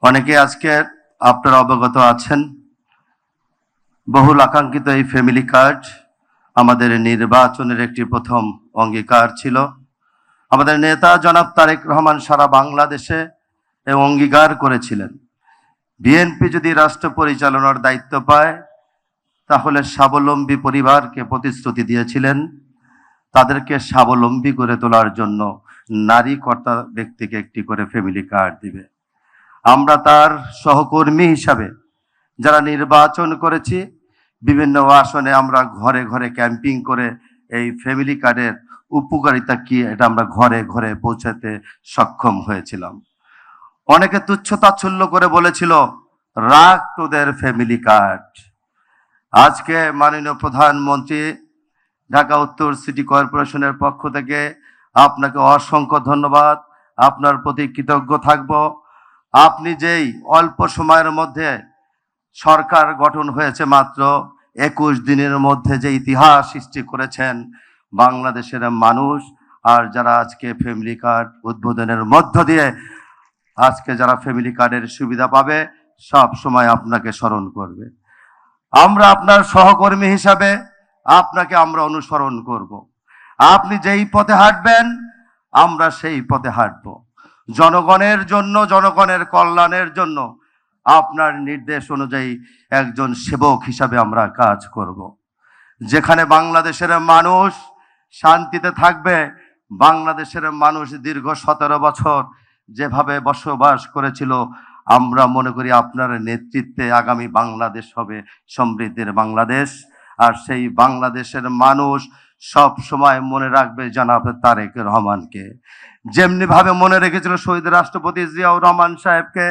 অনেকে আজকে আপনারা অবগত আছেন, বহুল আকাঙ্ক্ষিত এই ফ্যামিলি কার্ড আমাদের নির্বাচনের একটি প্রথম অঙ্গীকার ছিল। আমাদের নেতা জনাব তারেক রহমান সারা বাংলাদেশে অঙ্গীকার করেছিলেন, বিএনপি যদি রাষ্ট্র পরিচালনার দায়িত্ব পায় তাহলে স্বাবলম্বী পরিবারকে প্রতিশ্রুতি দিয়েছিলেন তাদেরকে স্বাবলম্বী করে তোলার জন্য নারী কর্তা ব্যক্তিকে একটি করে ফ্যামিলি কার্ড দিবে। আমরা তার সহকর্মী হিসাবে যারা নির্বাচন করেছি, বিভিন্ন আসনে আমরা ঘরে ঘরে ক্যাম্পিং করে এই ফ্যামিলি কার্ডের উপকারিতা কি এটা আমরা ঘরে ঘরে পৌঁছাতে সক্ষম হয়েছিলাম। অনেকে তুচ্ছ তাচ্ছল্য করে বলেছিল, রাখ তোদের ফ্যামিলি কার্ড। আজকে মাননীয় প্রধানমন্ত্রী ঢাকা উত্তর সিটি কর্পোরেশনের পক্ষ থেকে আপনাকে অসংখ্য ধন্যবাদ, আপনার প্রতি কৃতজ্ঞ থাকব। আপনি যেই অল্প সময়ের মধ্যে সরকার গঠন হয়েছে মাত্র 21 দিনের মধ্যে যে ইতিহাস সৃষ্টি করেছেন বাংলাদেশের মানুষ, আর যারা আজকে ফ্যামিলি কার্ড উদ্বোধনের মধ্য দিয়ে আজকে যারা ফ্যামিলি কার্ডের সুবিধা পাবে সব সময় আপনাকে স্মরণ করবে। আমরা আপনার সহকর্মী হিসাবে আপনাকে আমরা অনুসরণ করব। আপনি যেই পথে হাঁটবেন আমরা সেই পথে হাঁটব। জনগণের জন্য, জনগণের কল্যাণের জন্য আপনার নির্দেশ অনুযায়ী একজন সেবক হিসাবে আমরা কাজ করব। যেখানে বাংলাদেশের মানুষ শান্তিতে থাকবে, বাংলাদেশের মানুষ দীর্ঘ 17 বছর যেভাবে বসবাস করেছিল, আমরা মনে করি আপনার নেতৃত্বে আগামী বাংলাদেশ হবে সমৃদ্ধির বাংলাদেশ। আর সেই বাংলাদেশের মানুষ সব সময় মনে রাখবে জনাব তারেক রহমানকে, যেমনি ভাবে মনে রেখেছিল শহীদ রাষ্ট্রপতি জিয়াউর রহমান সাহেবকে,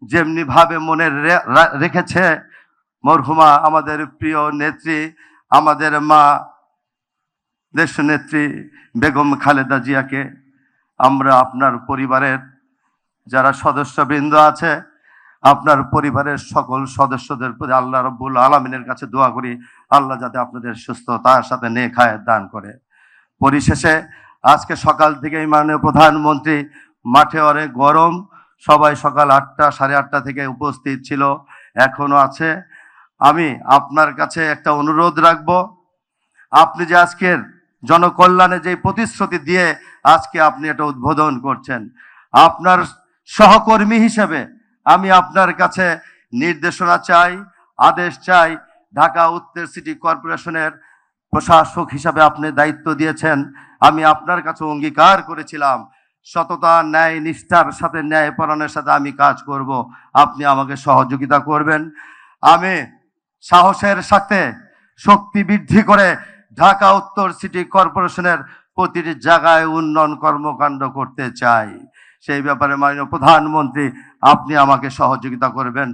যেমনি ভাবে মনে রেখেছে মরহুমা আমাদের প্রিয় নেত্রী, আমাদের মা দেশনেত্রী বেগম খালেদা জিয়াকে। আমরা আপনার পরিবারের যারা সদস্যবৃন্দ আছে, আপনার পরিবারের সকল সদস্যদের প্রতি আল্লাহ রব্বুল আলামিনের কাছে দোয়া করি, আল্লাহ যাতে আপনাদের সুস্থতার সাথে নেক হায়াত দান করে। পরিশেষে আজকে সকাল থেকেই মাননীয় প্রধানমন্ত্রী, মাঠে অনেক গরম, সবাই সকাল 8টা 8:30 থেকে উপস্থিত ছিল, এখনো আছে। আমি আপনার কাছে একটা অনুরোধ রাখবো, আপনি যে আজকের জনকল্যাণে যে প্রতিশ্রুতি দিয়ে আজকে আপনি এটা উদ্বোধন করছেন, আপনার সহকর্মী হিসেবে আমি আপনার কাছে নির্দেশনা চাই, আদেশ চাই। ঢাকা উত্তর সিটি কর্পোরেশনের প্রশাসক হিসাবে আপনি দায়িত্ব দিয়েছেন, আমি আপনার কাছে অঙ্গীকার করেছিলাম সততা, ন্যায় নিষ্ঠার সাথে, ন্যায়পরায়ণের সাথে আমি কাজ করব, আপনি আমাকে সহযোগিতা করবেন। আমি সাহসের সাথে শক্তি বৃদ্ধি করে ঢাকা উত্তর সিটি কর্পোরেশনের প্রতিটি জায়গায় উন্নয়ন কর্মকাণ্ড করতে চাই। সেই ব্যাপারে মাননীয় প্রধানমন্ত্রী আপনি আমাকে সহযোগিতা করবেন।